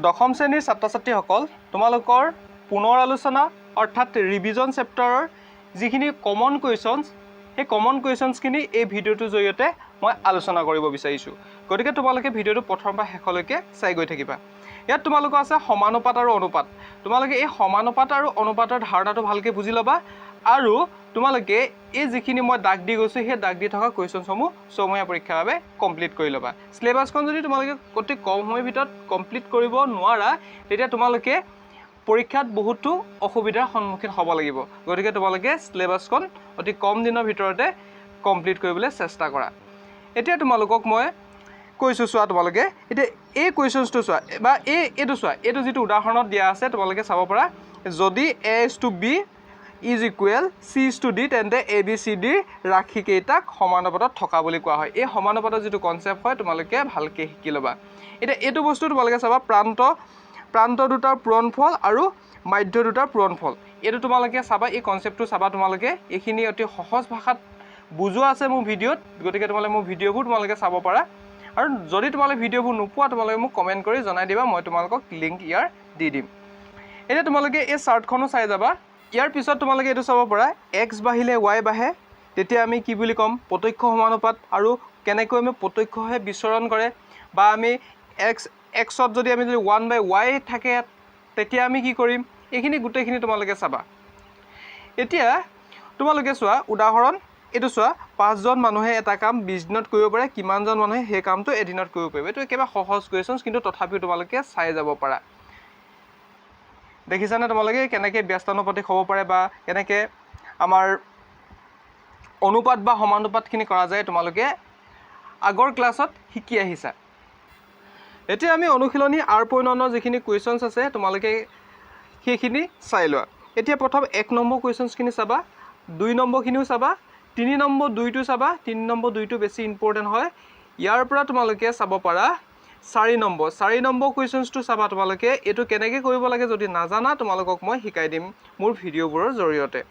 দশম শ্ৰেণীৰ ছাত্ৰ-ছাত্ৰীসকল তোমালোকৰ পুনৰ আলোচনা অৰ্থাৎ ৰিভিজন চেপ্টাৰৰ যিখিনি কমন কুৱেশ্যনছ সেই কমন কুৱেশ্যনছখিনি এই ভিডিঅ'টোৰ জৰিয়তে মই আলোচনা কৰিব বিচাৰিছোঁ গতিকে তোমালোকে ভিডিঅ'টো প্ৰথম পৰা শেষলৈকে চাই গৈ থাকিবা ইয়াত তোমালোকৰ আছে সমানুপাত আৰু অনুপাত তোমালোকে এই সমানুপাত আৰু অনুপাতৰ ধাৰণাটো ভালকৈ বুজি ল'বা আৰু তোমালোকে এই যিখিনি মই দাগ দি গৈছোঁ সেই দাগ দি থকা কুৱেশ্যনসমূহ ছমহীয়া পৰীক্ষাৰ বাবে কমপ্লিট কৰি ল'বা সিলেবাছখন যদি তোমালোকে অতি কম সময়ৰ ভিতৰত কমপ্লিট কৰিব নোৱাৰা তেতিয়া তোমালোকে পৰীক্ষাত বহুতো অসুবিধাৰ সন্মুখীন হ'ব লাগিব গতিকে তোমালোকে সিলেবাছখন অতি কম দিনৰ ভিতৰতে কমপ্লিট কৰিবলৈ চেষ্টা কৰা এতিয়া তোমালোকক মই কৈছোঁ চোৱা তোমালোকে এতিয়া এই কুৱেশ্যনছটো চোৱা বা এইটো চোৱা এইটো যিটো উদাহৰণত দিয়া আছে তোমালোকে চাব পাৰা যদি A:B is equal C:D তেন্তে ABCD ৰাশিকেইটাক সমানুপাতত থকা বুলি কোৱা হয় এই সমানুপাতৰ যিটো কনচেপ্ট হয় তোমালোকে ভালকৈ শিকি ল'বা এতিয়া এইটো বস্তু তোমালোকে চাবা প্ৰান্ত দুটাৰ পূৰণফল আৰু মাধ্য দুটাৰ পূৰণফল এইটো তোমালোকে চাবা এই কনচেপ্টটো চাবা তোমালোকে এইখিনি অতি সহজ ভাষাত বুজোৱা আছে মোৰ ভিডিঅ'ত গতিকে তোমালোকে মোৰ ভিডিঅ'বোৰ তোমালোকে চাব পাৰা আৰু যদি তোমালোকে ভিডিঅ'বোৰ নোপোৱা তোমালোকে মোক কমেণ্ট কৰি জনাই দিবা মই তোমালোকক লিংক ইয়াৰ দি দিম এতিয়া তোমালোকে এই চাৰ্টখনো চাই যাবা ইয়াৰ পিছত তোমালোকে এইটো চাব পাৰা x বাঢ়িলে y বাঢ়ে তেতিয়া আমি কি বুলি ক'ম প্ৰত্যক্ষ সমানুপাত আৰু কেনেকৈ আমি প্ৰত্যক্ষহে বিচৰণ কৰে বা আমি xত যদি 1/y থাকে তেতিয়া আমি কি কৰিম এইখিনি গোটেইখিনি তোমালোকে চাবা এতিয়া তোমালোকে চোৱা উদাহৰণ এইটো চোৱা 5 জন মানুহে এটা কাম 20 দিনত কৰিব পাৰে কিমানজন মানুহে সেই কামটো এদিনত কৰিব পাৰিব এইটো একেবাৰে সহজ কুৱেশ্যনছ কিন্তু তথাপিও তোমালোকে চাই যাব পাৰা দেখিছানে তোমালোকে কেনেকৈ ব্যস্তানুপাতিক হ'ব পাৰে বা কেনেকৈ আমাৰ অনুপাত বা সমানুপাতখিনি কৰা যায় তোমালোকে আগৰ ক্লাছত শিকি আহিছা এতিয়া আমি অনুশীলনী R.9 যিখিনি কুৱেশ্যনছ আছে তোমালোকে সেইখিনি চাই লোৱা এতিয়া প্ৰথম 1 নম্বৰ কুৱেশ্যনছখিনি চাবা 2 নম্বৰখিনিও চাবা 3 নম্বৰ 2টো চাবা 3 নম্বৰ 2টো বেছি ইম্পৰ্টেণ্ট হয় ইয়াৰ পৰা তোমালোকে চাব পাৰা 4 নম্বৰ কুৱেশ্যনছটো চাবা তোমালোকে এইটো কেনেকৈ কৰিব লাগে যদি নাজানা তোমালোকক মই শিকাই দিম মোৰ ভিডিঅ'বোৰৰ জৰিয়তে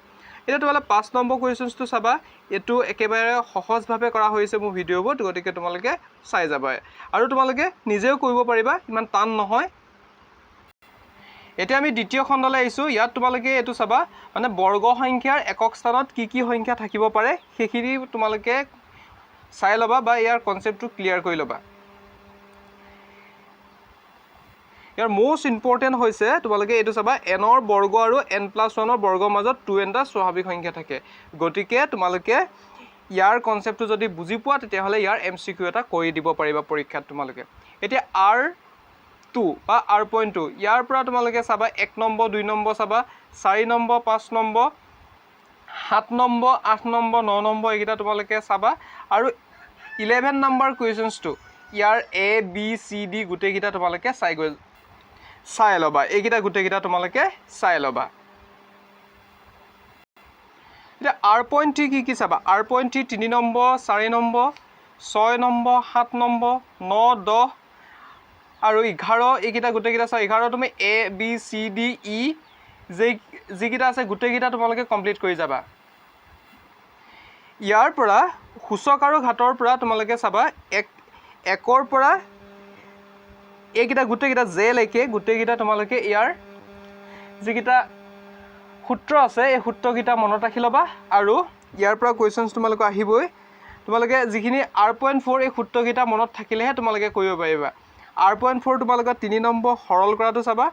এতিয়া তোমালোকে 5 নম্বৰ কুৱেশ্যনছটো চাবা এইটো একেবাৰে সহজভাৱে কৰা হৈছে মোৰ ভিডিঅ'বোৰত গতিকে তোমালোকে চাই যাবা আৰু তোমালোকে নিজেও কৰিব পাৰিবা ইমান টান নহয় এতিয়া আমি দ্বিতীয় খণ্ডলৈ আহিছোঁ ইয়াত তোমালোকে এইটো চাবা মানে বৰ্গ সংখ্যাৰ একক স্থানত কি সংখ্যা থাকিব পাৰে সেইখিনি তোমালোকে চাই ল'বা বা ইয়াৰ কনচেপ্টটো ক্লিয়াৰ কৰি ল'বা ইয়াৰ মোষ্ট ইম্পৰ্টেণ্ট হৈছে তোমালোকে এইটো চাবা n-ৰ বৰ্গ আৰু n+1ৰ বৰ্গৰ মাজত 2n টা স্বাভাৱিক সংখ্যা থাকে গতিকে তোমালোকে ইয়াৰ কনচেপ্টটো যদি বুজি পোৱা তেতিয়াহ'লে ইয়াৰ MCQ এটা কৰি দিব পাৰিবা পৰীক্ষাত তোমালোকে এতিয়া R2 বা R.2 ইয়াৰ পৰা তোমালোকে চাবা 1 নম্বৰ 2 নম্বৰ চাবা 4 number 5 number 7 number 8 number 9 number এইকেইটা তোমালোকে চাবা আৰু 11 নম্বৰ কুৱেশ্যনছটো ইয়াৰ A B C D গোটেইকেইটা তোমালোকে চাই ল'বা এইকেইটা গোটেইকেইটা তোমালোকে চাই ল'বা এতিয়া R.3 কি চাবা R.3 3 number 4 number 6 number 7 number 9 10 আৰু 11 এইকেইটা গোটেইকেইটা চাই 11 তুমি A B C D E যিকেইটা আছে গোটেইকেইটা তোমালোকে কমপ্লিট কৰি যাবা ইয়াৰ পৰা সূচক আৰু ঘাতৰ পৰা তোমালোকে চাবা 1ৰ পৰা এইকেইটা গোটেইকেইটা জেলৈকে গোটেইকেইটা তোমালোকে ইয়াৰ যিকেইটা সূত্ৰ আছে এই সূত্ৰকেইটা মনত ৰাখি ল'বা আৰু ইয়াৰ পৰা কুৱেশ্যনছ তোমালোকে আহিবই তোমালোকে যিখিনি R.4 এই সূত্ৰকেইটা মনত থাকিলেহে তোমালোকে কৰিব পাৰিবা R.4 তোমালোকে 3 নম্বৰ সৰল কৰাটো চাবা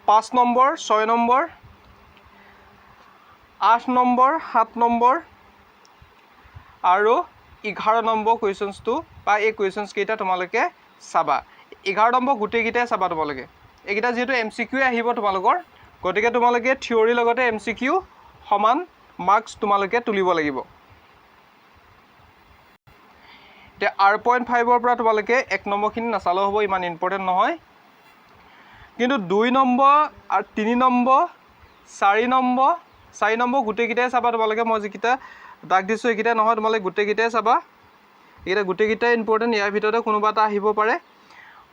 5 নম্বৰ 6 নম্বৰ 8 নম্বৰ 7 নম্বৰ আৰু 11 নম্বৰ কুৱেশ্যনছটো বা এই কুৱেশ্যনছ কেইটা তোমালোকে চাবা 11 নম্বৰ গোটেইকেইটাই চাবা তোমালোকে এইকেইটা যিহেতু MCQ আহিব তোমালোকৰ গতিকে তোমালোকে থিয়ৰীৰ লগতে MCQ সমান মাৰ্কছ তোমালোকে তুলিব লাগিব এতিয়া R.5ৰ পৰা তোমালোকে 1 নম্বৰখিনি নাচালেও হ'ব ইমান ইম্পৰ্টেণ্ট নহয় কিন্তু 2 নম্বৰ আৰু 3 নম্বৰ 4 নম্বৰ গোটেইকেইটাই চাবা তোমালোকে মই যিকেইটা দাগ দিছোঁ এইকেইটা নহয় তোমালোকে গোটেইকেইটাই চাবা এইকেইটা গোটেইকেইটাই ইম্পৰ্টেণ্ট ইয়াৰ ভিতৰতে কোনোবা এটা আহিব পাৰে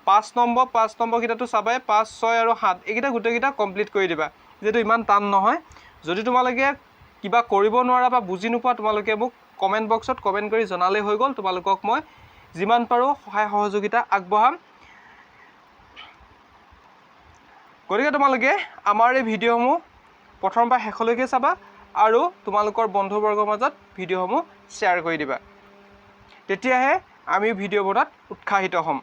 5 নম্বৰকেইটাটো চাবাই 5 6 আৰু 7 এইকেইটা গোটেইকেইটা কমপ্লিট কৰি দিবা যিহেতু ইমান টান নহয় যদি তোমালোকে কিবা কৰিব নোৱাৰা বা বুজি নোপোৱা তোমালোকে মোক কমেণ্ট বক্সত কমেণ্ট কৰি জনালেই হৈ গ'ল তোমালোকক মই যিমান পাৰোঁ সহায় সহযোগিতা আগবঢ়াম গতিকে তোমালোকে আমাৰ এই ভিডিঅ'সমূহ প্ৰথমৰ পৰা শেষলৈকে চাবা আৰু তোমালোকৰ বন্ধুবৰ্গৰ মাজত ভিডিঅ'সমূহ শ্বেয়াৰ কৰি দিবা তেতিয়াহে আমি ভিডিঅ' বনোৱাত উৎসাহিত হ'ম